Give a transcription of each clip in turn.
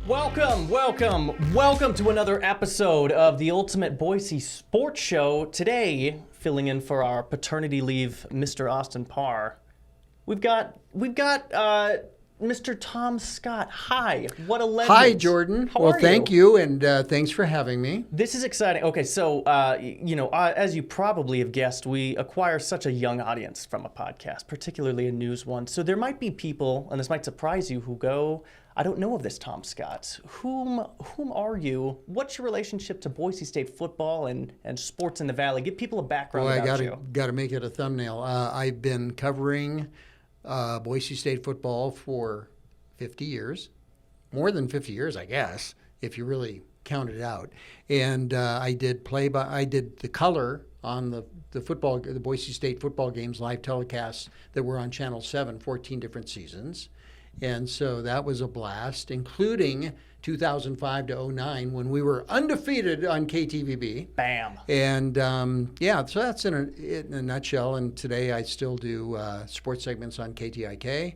Welcome to another episode of the Ultimate Boise Sports Show. Today, filling in for our paternity leave, Mr. Austin Parr, we've got Mr. Tom Scott. Hi, what a legend. Hi, Jordan. How are you? Thank you, and thanks for having me. This is exciting. Okay, so, as you probably have guessed, we acquire such a young audience from a podcast, particularly a news one. So there might be people, and this might surprise you, who go, I don't know of this Tom Scott. Whom are you? What's your relationship to Boise State football and sports in the Valley? Give people a background about you. Got to make it a thumbnail. I've been covering Boise State football for 50 years, more than 50 years, I guess, if you really count it out. And I did the color on the Boise State football games, live telecasts that were on Channel 7, 14 different seasons. And so that was a blast, including 2005 to 09 when we were undefeated on KTVB. Bam. And so that's in a nutshell. And today I still do sports segments on KTIK.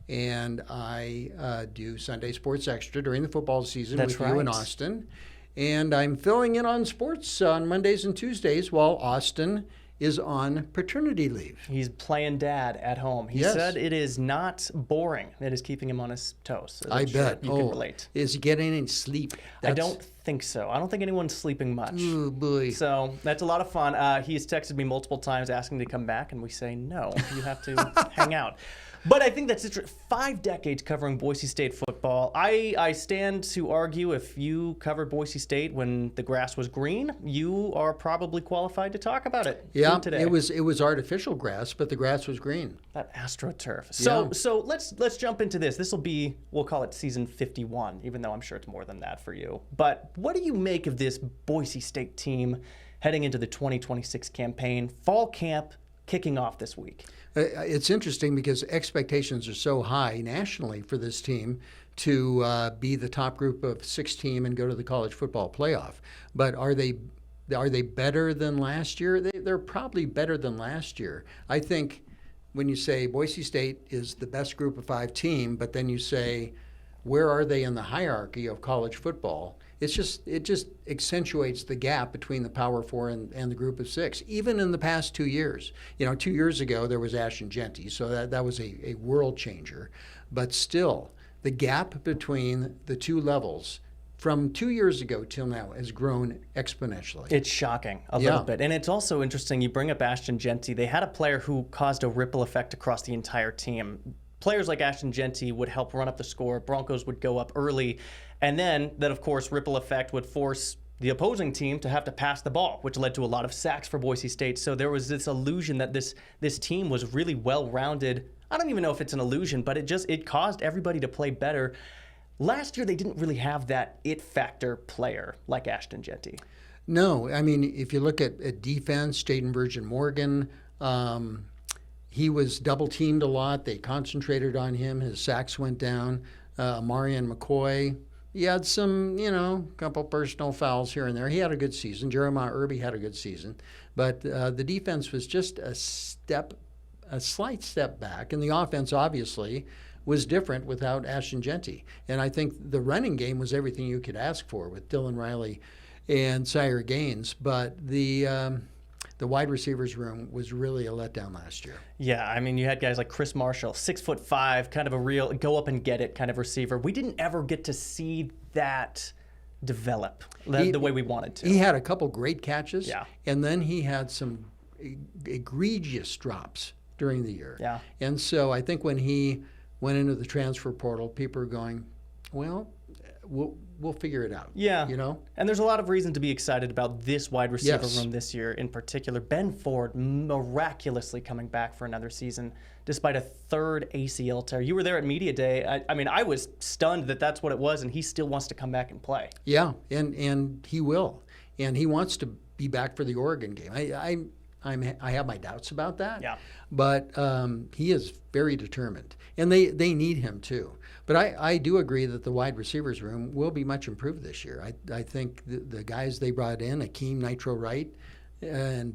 And I do Sunday Sports Extra during the football season with you in Austin. And I'm filling in on sports on Mondays and Tuesdays while Austin is on paternity leave. He's playing dad at home. He said it is not boring. It is keeping him on his toes. So I bet. You can relate. Is he getting any sleep? I don't think so. I don't think anyone's sleeping much. Oh, boy. So that's a lot of fun. He's texted me multiple times asking to come back, and we say, no, you have to hang out. But I think that's 5 decades covering Boise State football. I stand to argue if you covered Boise State when the grass was green, you are probably qualified to talk about it. Yeah, today. it was artificial grass, but the grass was green. That AstroTurf. Yeah. So let's jump into this. This will be, we'll call it season 51, even though I'm sure it's more than that for you. But what do you make of this Boise State team heading into the 2026 campaign? Fall camp kicking off this week. It's interesting because expectations are so high nationally for this team to be the top group of 6 team and go to the college football playoff. But are they better than last year? They're probably better than last year. I think when you say Boise State is the best group of 5 team, but then you say, where are they in the hierarchy of college football? It just accentuates the gap between the Power 4 and the group of 6, even in the past 2 years. 2 years ago, there was Ashton Jeanty, so that was a world changer. But still, the gap between the two levels from 2 years ago till now has grown exponentially. It's shocking a little bit. And it's also interesting, you bring up Ashton Jeanty. They had a player who caused a ripple effect across the entire team. Players like Ashton Jeanty would help run up the score. Broncos would go up early. And then that, of course, ripple effect would force the opposing team to have to pass the ball, which led to a lot of sacks for Boise State. So there was this illusion that this team was really well-rounded. I don't even know if it's an illusion, but it caused everybody to play better. Last year, they didn't really have that it factor player like Ashton Jeanty. No, I mean, if you look at defense, Jaden Virgin Morgan, he was double-teamed a lot. They concentrated on him. His sacks went down. Marion McCoy, he had some, couple personal fouls here and there. He had a good season. Jeremiah Irby had a good season. But the defense was just a slight step back. And the offense, obviously, was different without Ashton Jeanty. And I think the running game was everything you could ask for with Dylan Riley and Sire Gaines. But the wide receivers room was really a letdown last year. Yeah, I mean, you had guys like Chris Marshall, 6'5", kind of a real go up and get it kind of receiver. We didn't ever get to see that develop the way we wanted to. He had a couple great catches, and then he had some egregious drops during the year. Yeah. And so I think when he went into the transfer portal, people were going, well, we'll figure it out. Yeah. And there's a lot of reason to be excited about this wide receiver room this year in particular. Ben Ford miraculously coming back for another season despite a 3rd ACL tear. You were there at Media Day. I mean, I was stunned that that's what it was, and he still wants to come back and play. Yeah, and he will. And he wants to be back for the Oregon game. I have my doubts about that. Yeah. But he is very determined. And they need him too. But I do agree that the wide receivers room will be much improved this year. I think the guys they brought in, Akeem Nitro Wright, and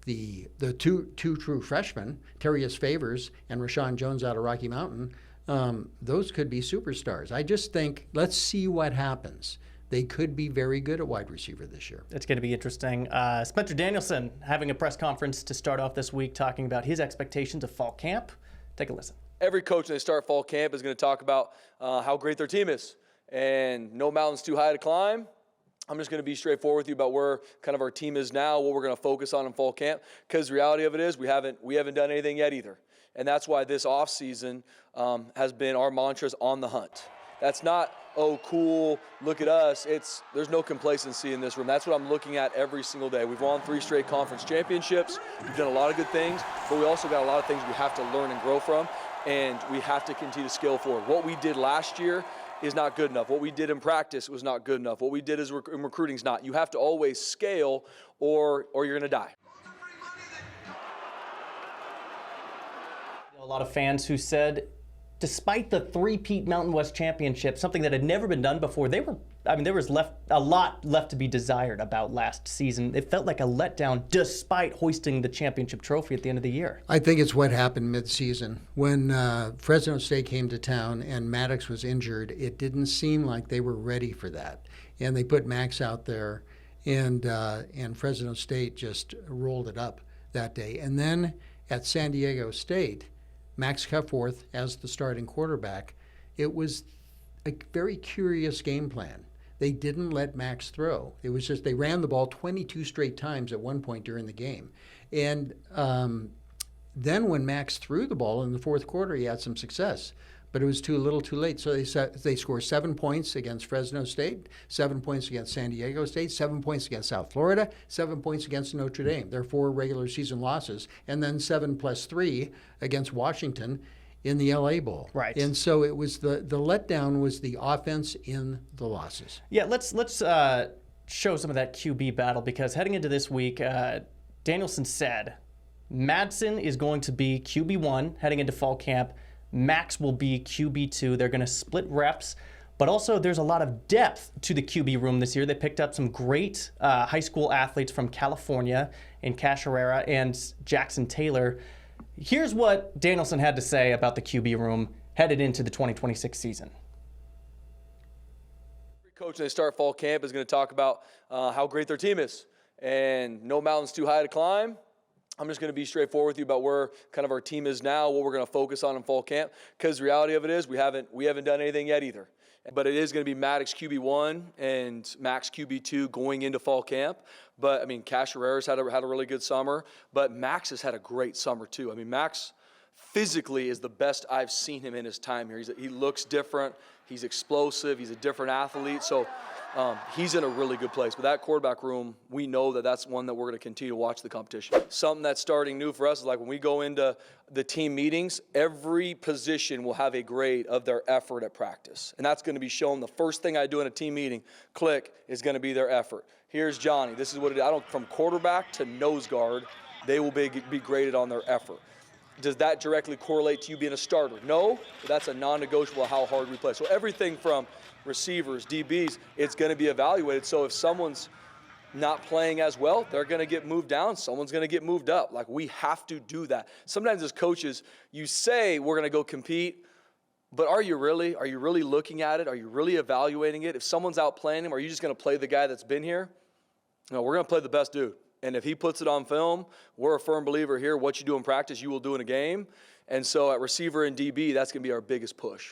the two true freshmen, Terrius Favors and Rashawn Jones out of Rocky Mountain, those could be superstars. I just think, let's see what happens. They could be very good at wide receiver this year. It's going to be interesting. Spencer Danielson having a press conference to start off this week talking about his expectations of fall camp. Take a listen. Every coach when they start fall camp is going to talk about how great their team is. And no mountain's too high to climb. I'm just going to be straightforward with you about where kind of our team is now, what we're going to focus on in fall camp. Because the reality of it is we haven't done anything yet either. And that's why this offseason has been our mantras on the hunt. That's not, oh, cool, look at us. There's no complacency in this room. That's what I'm looking at every single day. We've won 3 straight conference championships. We've done a lot of good things, but we also got a lot of things we have to learn and grow from, and we have to continue to scale forward. What we did last year is not good enough. What we did in practice was not good enough. What we did in recruiting is not. You have to always scale or you're going to die. A lot of fans who said, despite the three-peat Mountain West Championship, something that had never been done before, there was a lot left to be desired about last season. It felt like a letdown despite hoisting the championship trophy at the end of the year. I think it's what happened mid-season. When Fresno State came to town and Maddox was injured, it didn't seem like they were ready for that. And they put Max out there, and Fresno State just rolled it up that day. And then at San Diego State, Max Cutforth as the starting quarterback, it was a very curious game plan. They didn't let Max throw. It was just they ran the ball 22 straight times at one point during the game. And then when Max threw the ball in the fourth quarter, he had some success. But it was too little too late. So they scored 7 points against Fresno State, 7 points against San Diego State, 7 points against South Florida, 7 points against Notre Dame. Their 4 regular season losses, and then 7 plus 3 against Washington in the LA Bowl. Right. And so it was the letdown was the offense in the losses. Yeah, let's show some of that QB battle, because heading into this week, Danielson said Madsen is going to be QB1 heading into fall camp. Max will be QB2. They're going to split reps, but also there's a lot of depth to the QB room this year. They picked up some great high school athletes from California in Cash Herrera and Jackson Taylor. Here's what Danielson had to say about the QB room headed into the 2026 season. Every coach when they start fall camp is going to talk about how great their team is. And no mountain's too high to climb. I'm just going to be straightforward with you about where kind of our team is now, what we're going to focus on in fall camp. Because the reality of it is we haven't done anything yet either. But it is going to be Maddox QB1 and Max QB2 going into fall camp. But, I mean, Cash Herrera's had a really good summer. But Max has had a great summer, too. I mean, Max physically is the best I've seen him in his time here. He looks different. He's explosive. He's a different athlete. So he's in a really good place. But that quarterback room, we know that that's one that we're going to continue to watch the competition. Something that's starting new for us is like when we go into the team meetings, every position will have a grade of their effort at practice. And that's going to be shown. The first thing I do in a team meeting, is going to be their effort. Here's Johnny. This is what it is. From quarterback to nose guard, they will be graded on their effort. Does that directly correlate to you being a starter? No, but that's a non-negotiable how hard we play. So everything from receivers, DBs, it's going to be evaluated. So if someone's not playing as well, they're going to get moved down. Someone's going to get moved up. Like, we have to do that. Sometimes as coaches, you say we're going to go compete, but are you really? Are you really looking at it? Are you really evaluating it? If someone's out playing him, are you just going to play the guy that's been here? No, we're going to play the best dude. And if he puts it on film, we're a firm believer here. What you do in practice, you will do in a game. And so at receiver and DB, that's going to be our biggest push.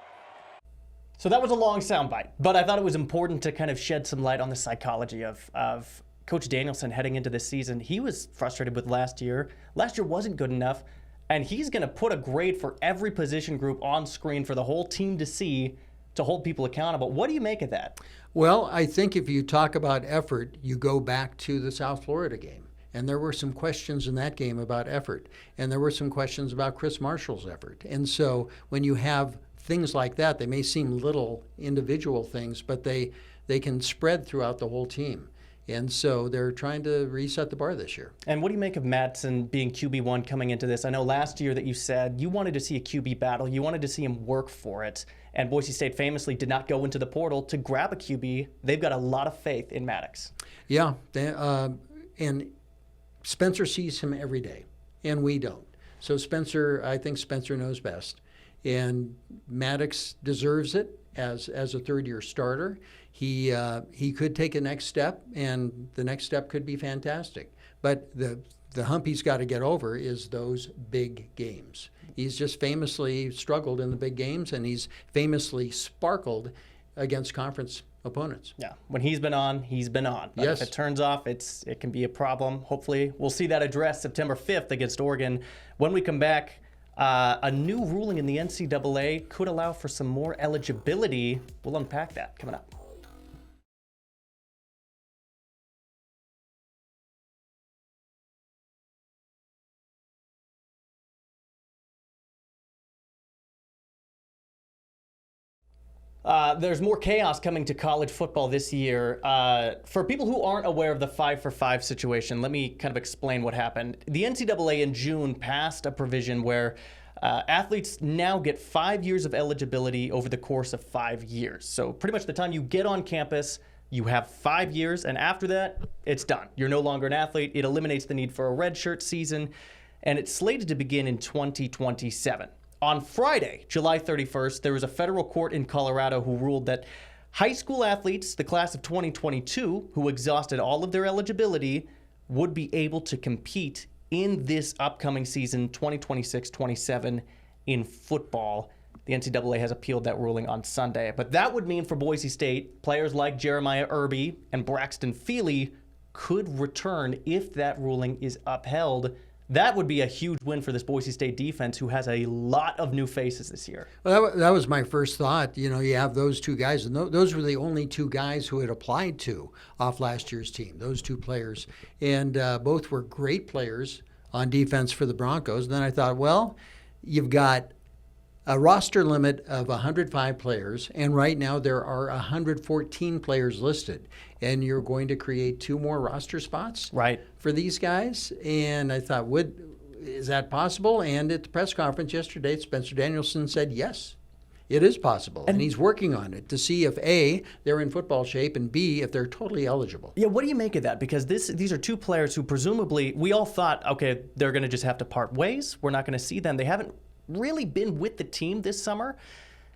So that was a long soundbite, but I thought it was important to kind of shed some light on the psychology of Coach Danielson heading into this season. He was frustrated with last year. Last year wasn't good enough, and he's going to put a grade for every position group on screen for the whole team to see, to hold people accountable. What do you make of that? Well, I think if you talk about effort, you go back to the South Florida game. And there were some questions in that game about effort. And there were some questions about Chris Marshall's effort. And so when you have things like that, they may seem little individual things, but they can spread throughout the whole team. And so they're trying to reset the bar this year. And what do you make of Madsen being QB1 coming into this? I know last year that you said you wanted to see a QB battle. You wanted to see him work for it. And Boise State famously did not go into the portal to grab a QB. They've got a lot of faith in Maddox. Yeah, and Spencer sees him every day, and we don't. So I think Spencer knows best. And Maddox deserves it as a third-year starter. He could take a next step, and the next step could be fantastic. But the hump he's got to get over is those big games. He's just famously struggled in the big games, and he's famously sparkled against conference opponents. Yeah, when he's been on, he's been on. But yes. If it turns off, it can be a problem. Hopefully, we'll see that addressed September 5th against Oregon. When we come back, a new ruling in the NCAA could allow for some more eligibility. We'll unpack that coming up. There's more chaos coming to college football this year. For people who aren't aware of the 5-for-5 situation, let me kind of explain what happened. The NCAA in June passed a provision where athletes now get 5 years of eligibility over the course of 5 years. So pretty much the time you get on campus, you have 5 years, and after that, it's done. You're no longer an athlete. It eliminates the need for a redshirt season, and it's slated to begin in 2027. On Friday, July 31st, there was a federal court in Colorado who ruled that high school athletes, the class of 2022, who exhausted all of their eligibility, would be able to compete in this upcoming season, 2026-27, in football. The NCAA has appealed that ruling on Sunday. But that would mean for Boise State, players like Jeremiah Irby and Braxton Feely could return if that ruling is upheld. That would be a huge win for this Boise State defense, who has a lot of new faces this year. Well, that was my first thought. You know, you have those two guys, and those were the only two guys who had applied to off last year's team, those two players. And both were great players on defense for the Broncos. And then I thought, well, you've got a roster limit of 105 players, and right now there are 114 players listed. And you're going to create 2 more roster spots for these guys. And I thought, is that possible? And at the press conference yesterday, Spencer Danielson said, yes, it is possible. And he's working on it to see if A, they're in football shape, and B, if they're totally eligible. Yeah, what do you make of that? Because these are 2 players who presumably, we all thought, okay, they're going to just have to part ways. We're not going to see them. They haven't really been with the team this summer.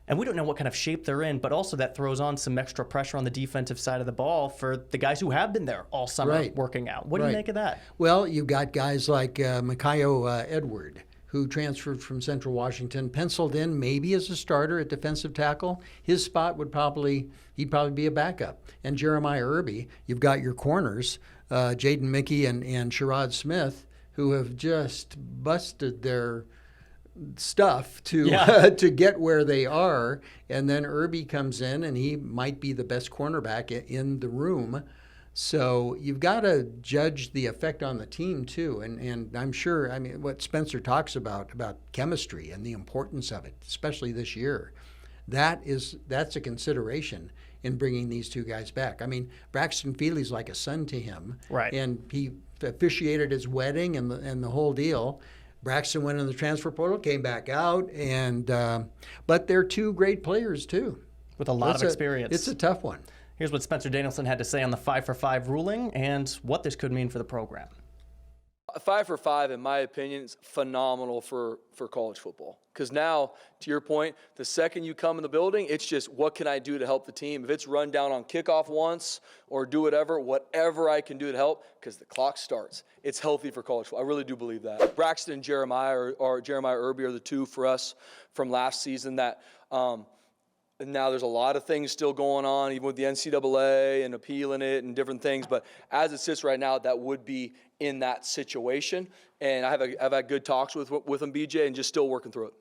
And we don't know what kind of shape they're in, but also that throws on some extra pressure on the defensive side of the ball for the guys who have been there all summer working out. What do you make of that? Well, you've got guys like Mikayo Edward, who transferred from Central Washington, penciled in maybe as a starter at defensive tackle. His spot he'd probably be a backup. And Jeremiah Irby, you've got your corners, Jaden Mickey and Sherrod Smith, who have just busted their stuff to get where they are. And then Irby comes in, and he might be the best cornerback in the room. So you've got to judge the effect on the team too. And I'm sure, I mean, what Spencer talks about chemistry and the importance of it, especially this year, that's a consideration in bringing these 2 guys back. I mean, Braxton Feely's like a son to him. Right. And he officiated his wedding and the whole deal. Braxton went in the transfer portal, came back out, and but they're 2 great players too, with a lot of experience. It's a tough one. Here's what Spencer Danielson had to say on the 5-for-5 ruling and what this could mean for the program. 5-for-5, in my opinion, is phenomenal for college football. Because now, to your point, the second you come in the building, it's just, what can I do to help the team? If it's run down on kickoff once or do whatever I can do to help, because the clock starts. It's healthy for college football. I really do believe that. Braxton and Jeremiah or Jeremiah Irby are the 2 for us from last season that and now there's a lot of things still going on, even with the NCAA and appealing it and different things. But as it sits right now, that would be in that situation. And I've had good talks with them, BJ, and just still working through it.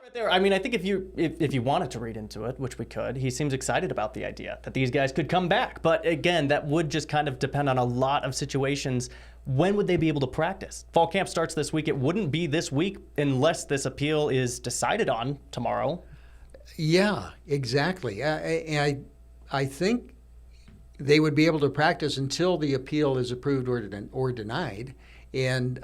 Right there. I mean, I think if you wanted to read into it, which we could, he seems excited about the idea that these guys could come back. But again, that would just kind of depend on a lot of situations. When would they be able to practice? Fall camp starts this week. It wouldn't be this week unless this appeal is decided on tomorrow. Yeah, exactly. I think they would be able to practice until the appeal is approved or denied. And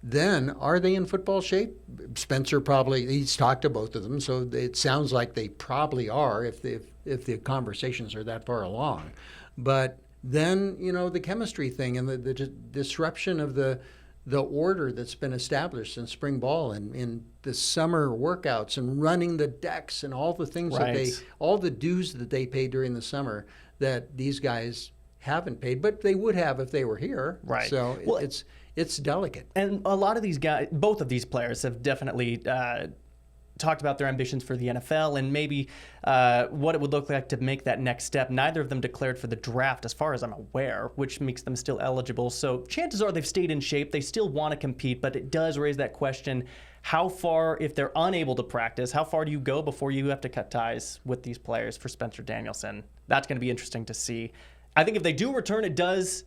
then, are they in football shape? Spencer he's talked to both of them, so it sounds like they probably are if the conversations are that far along. But then, the chemistry thing and the disruption of the the order that's been established in spring ball and in the summer workouts and running the decks and all the things all the dues that they paid during the summer that these guys haven't paid, but they would have if they were here. Right. So it's delicate. And a lot of these guys, both of these players have definitely talked about their ambitions for the NFL and maybe what it would look like to make that next step. Neither of them declared for the draft, as far as I'm aware, which makes them still eligible. So chances are they've stayed in shape. They still want to compete, but it does raise that question, how far, if they're unable to practice, how far do you go before you have to cut ties with these players for Spencer Danielson? That's going to be interesting to see. I think if they do return, it does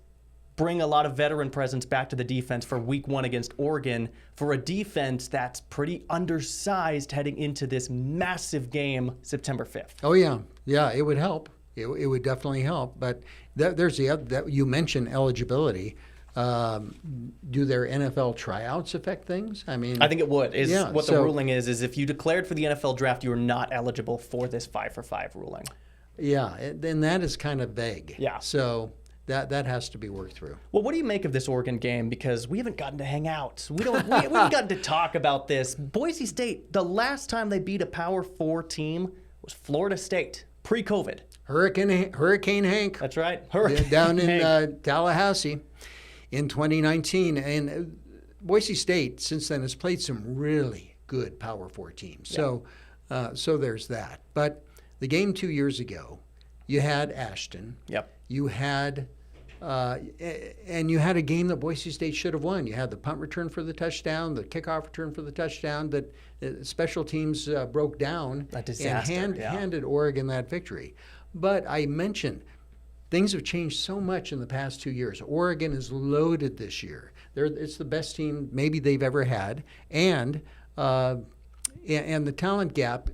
bring a lot of veteran presence back to the defense for week 1 against Oregon, for a defense that's pretty undersized heading into this massive game September 5th. Oh, yeah. Yeah, it would help. It would definitely help. But there's the other, that you mentioned eligibility. Do their NFL tryouts affect things? I mean, I think it would. What the ruling is if you declared for the NFL draft, you are not eligible for this 5-for-5 ruling. Yeah, and that is kind of vague. Yeah. So that has to be worked through. Well, what do you make of this Oregon game? Because we haven't gotten to hang out. We haven't gotten to talk about this. Boise State, the last time they beat a Power 4 team was Florida State, pre-COVID. Hurricane Hank. That's right. Down in Tallahassee in 2019. And Boise State, since then, has played some really good Power 4 teams. Yeah. So there's that. But the game 2 years ago, you had Ashton. Yep. You had, and you had a game that Boise State should have won. You had the punt return for the touchdown, the kickoff return for the touchdown that special teams broke down and handed Oregon that victory. But I mentioned things have changed so much in the past 2 years. Oregon is loaded this year. It's the best team maybe they've ever had, and the talent gap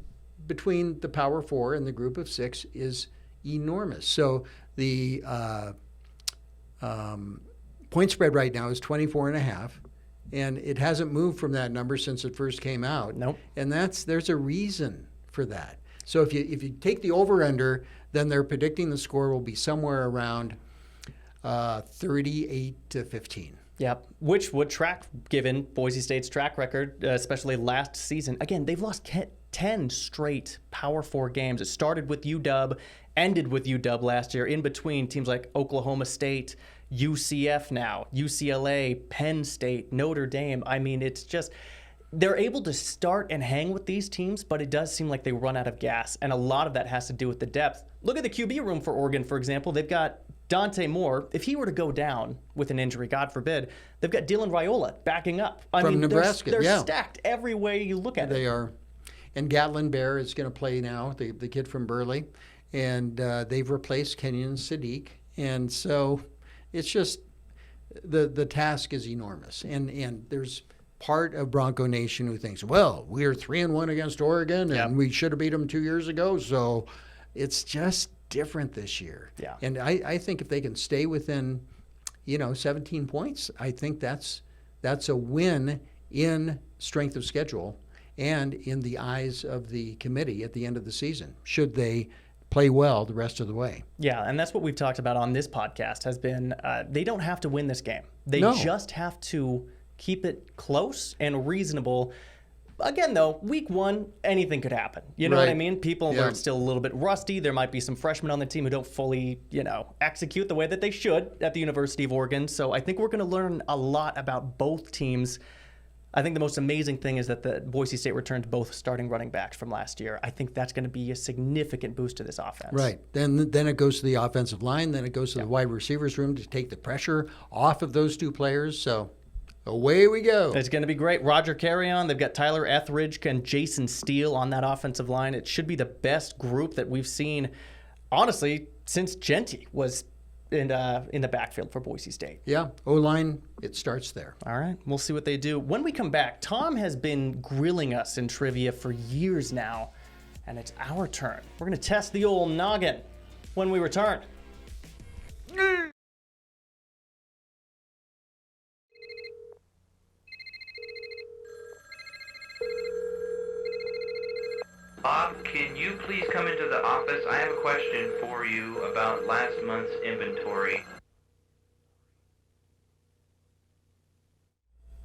between the Power 4 and the Group of 6 is enormous. So the point spread right now is 24.5, and it hasn't moved from that number since it first came out. Nope. And there's a reason for that. So if you take the over/under, then they're predicting the score will be somewhere around 38-15. Yep, which would track given Boise State's track record, especially last season. Again, they've lost 10 straight Power 4 games. It started with UW, ended with UW last year, in between teams like Oklahoma State, UCF now, UCLA, Penn State, Notre Dame. I mean, it's just, they're able to start and hang with these teams, but it does seem like they run out of gas, and a lot of that has to do with the depth. Look at the QB room for Oregon, for example. They've got Dante Moore. If he were to go down with an injury, God forbid, they've got Dylan Raiola backing up. From Nebraska, they're stacked every way you look at it. They are. And Gatlin Bear is going to play now, the kid from Burley. And they've replaced Kenyon Sadiq. And so it's just the task is enormous. And there's part of Bronco Nation who thinks, well, we're 3-1 against Oregon, and we should have beat them 2 years ago. So it's just different this year. Yeah. And I think if they can stay within, 17 points, I think that's a win in strength of schedule and in the eyes of the committee at the end of the season, should they play well the rest of the way. Yeah, and that's what we've talked about on this podcast has been they don't have to win this game. They just have to keep it close and reasonable. Again, though, week 1, anything could happen. You know what I mean? People are still a little bit rusty. There might be some freshmen on the team who don't fully, execute the way that they should at the University of Oregon. So I think we're going to learn a lot about both teams. I think the most amazing thing is that the Boise State returned both starting running backs from last year. I think that's going to be a significant boost to this offense. Right. Then it goes to the offensive line. Then it goes to the wide receivers room to take the pressure off of those two players. So away we go. It's going to be great. Roger Carrion, they've got Tyler Etheridge and Jason Steele on that offensive line. It should be the best group that we've seen, honestly, since Genty was in the backfield for Boise State. Yeah, O-line, it starts there. All right, we'll see what they do. When we come back, Tom has been grilling us in trivia for years now, and it's our turn. We're going to test the old noggin when we return. Bob, can you please come into the office? I have a question for you about last month's inventory.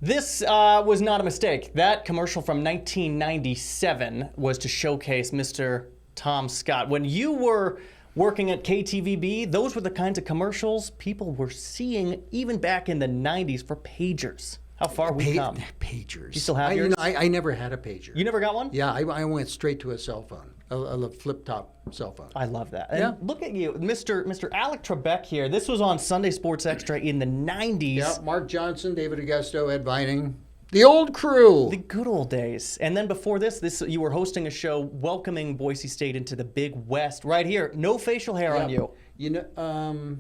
This was not a mistake. That commercial from 1997 was to showcase Mr. Tom Scott. When you were working at KTVB, those were the kinds of commercials people were seeing even back in the 90s for pagers. How far we come. Pagers. You still have yours? I never had a pager. You never got one? Yeah, I went straight to a cell phone, a flip-top cell phone. I love that. And Yeah. look at you, Mr. Alec Trebek here. This was on Sunday Sports Extra in the 90s. Yeah, Mark Johnson, David Augusto, Ed Vining. The old crew. The good old days. And then before this you were hosting a show welcoming Boise State into the Big West. Right here. No facial hair on you. You know,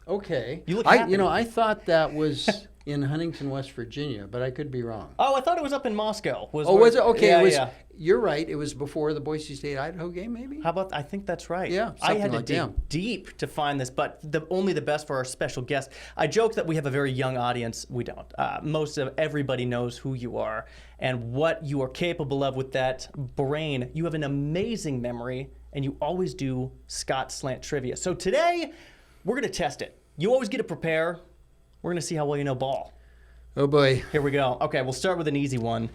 okay. You look happy. I thought that was in Huntington, West Virginia, but I could be wrong. Oh, I thought it was up in Moscow. Was it? Okay, Yeah, it was. yeah. You're right. It was before the Boise State-Idaho game, maybe? How about, I think that's right. Yeah, I had something to like dig that. deep to find this, but only the best for our special guest. I joke that we have a very young audience. We don't. Most of everybody knows who you are and what you are capable of with that brain. You have an amazing memory, and you always do Scott-slant trivia. So today, we're going to test it. You always get to prepare. We're going to see how well you know ball. Oh, boy. Here we go. Okay, we'll start with an easy one.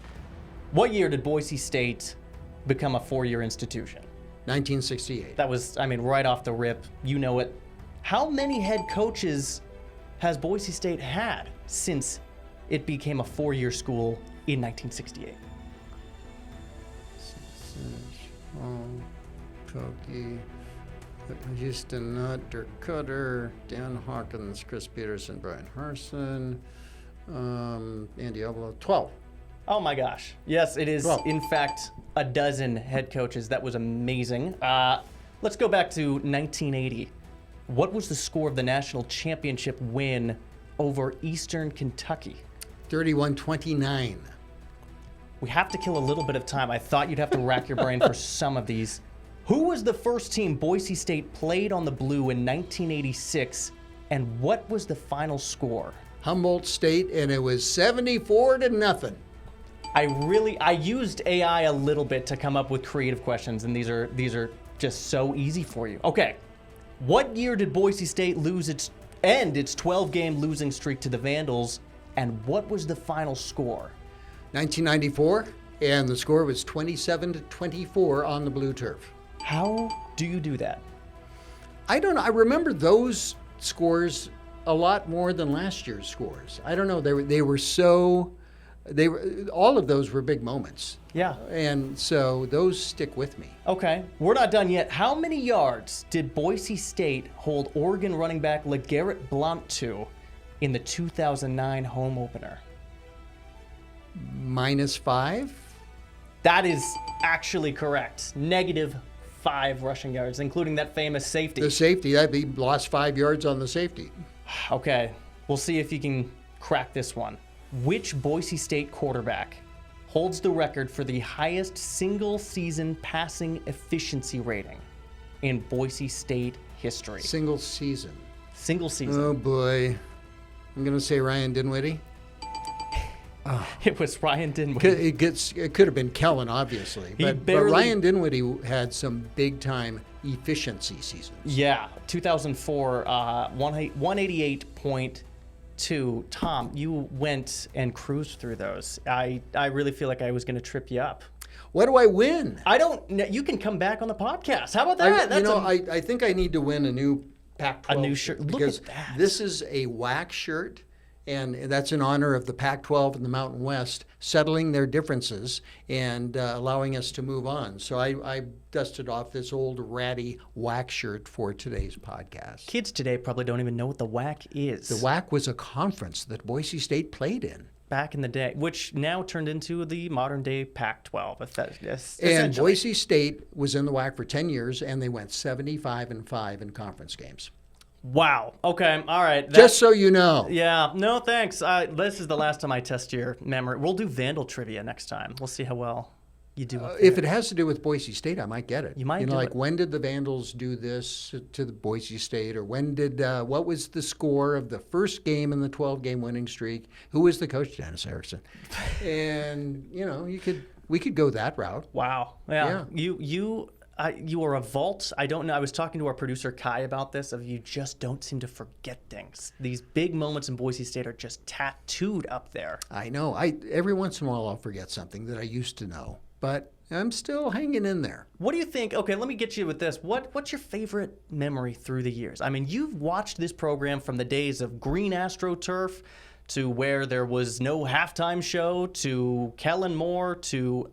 What year did Boise State become a four-year institution? 1968. That was, right off the rip. You know it. How many head coaches has Boise State had since it became a four-year school in 1968? Pokey, Houston Nutt, Dirk Cutter, Dan Hawkins, Chris Peterson, Brian Harson, Andy Oblo. 12. Oh my gosh. Yes, it is, 12. in fact, a dozen head coaches. That was amazing. Let's go back to 1980. What was the score of the national championship win over Eastern Kentucky? 31-29. We have to kill a little bit of time. I thought you'd have to rack your brain for some of these. Who was the first team Boise State played on the blue in 1986, and what was the final score? Humboldt State, and it was 74-0. I used AI a little bit to come up with creative questions, and these are just so easy for you. Okay, what year did Boise State end its 12-game losing streak to the Vandals, and what was the final score? 1994, and the score was 27-24 on the blue turf. How do you do that? I don't know. I remember those scores a lot more than last year's scores. I don't know. All of those were big moments. Yeah. And so those stick with me. Okay, we're not done yet. How many yards did Boise State hold Oregon running back LeGarrette Blount to in the 2009 home opener? -5? That is actually correct. -5 rushing yards, including that famous safety. The safety, that he lost 5 yards on the safety. Okay, we'll see if you can crack this one. Which Boise State quarterback holds the record for the highest single-season passing efficiency rating in Boise State history? Single season. Single season. Oh, boy. I'm going to say Ryan Dinwiddie. It was Ryan Dinwiddie. It could have been Kellen, obviously. But Ryan Dinwiddie had some big-time efficiency seasons. Yeah, 2004, 188.2. Tom, you went and cruised through those. I really feel like I was going to trip you up. What do I win? I don't. You can come back on the podcast. How about that? I think I need to win a new Pac-12 A new shirt. Look because at that. this is a WAC shirt, and that's in honor of the Pac-12 and the Mountain West settling their differences and allowing us to move on. So I dusted off this old ratty WAC shirt for today's podcast. Kids today probably don't even know what the WAC is. The WAC was a conference that Boise State played in. Back in the day, which now turned into the modern-day Pac-12. And Boise State was in the WAC for 10 years, and they went 75-5 in conference games. Wow. Okay. All right. Just so you know. Yeah. No, thanks. This is the last time I test your memory. We'll do Vandal trivia next time. We'll see how well you do. If it has to do with Boise State, I might get it. You might. When did the Vandals do this to the Boise State, or when did? What was the score of the first game in the 12-game winning streak? Who was the coach? Dennis Erickson. And we could go that route. Wow. Yeah. You you are a vault. I don't know. I was talking to our producer Kai about this. You just don't seem to forget things. These big moments in Boise State are just tattooed up there. I know. Every once in a while I'll forget something that I used to know, but I'm still hanging in there. What do you think? Okay, let me get you with this. What's your favorite memory through the years? I mean, you've watched this program from the days of green AstroTurf to where there was no halftime show to Kellen Moore to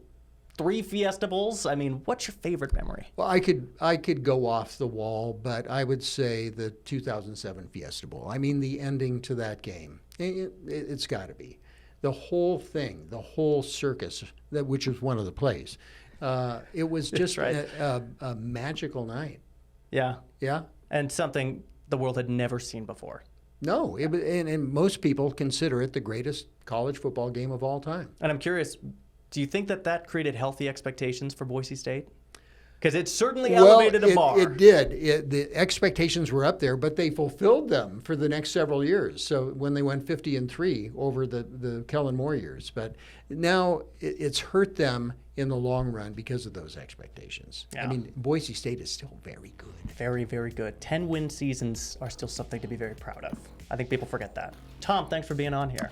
3 Fiesta Bowls. I mean, what's your favorite memory? Well, I could go off the wall, but I would say the 2007 Fiesta Bowl. I mean, the ending to that game. It's got to be. The whole thing, the whole circus, which was one of the plays. It was just right. a magical night. Yeah. Yeah. And something the world had never seen before. No, and most people consider it the greatest college football game of all time. And I'm curious, do you think that created healthy expectations for Boise State? Because it certainly elevated the bar. It did. The expectations were up there, but they fulfilled them for the next several years. So when they went 50-3 over the Kellen Moore years, but now it's hurt them in the long run because of those expectations. Yeah. I mean, Boise State is still very good. Very, very good. 10-win seasons are still something to be very proud of. I think people forget that. Tom, thanks for being on here.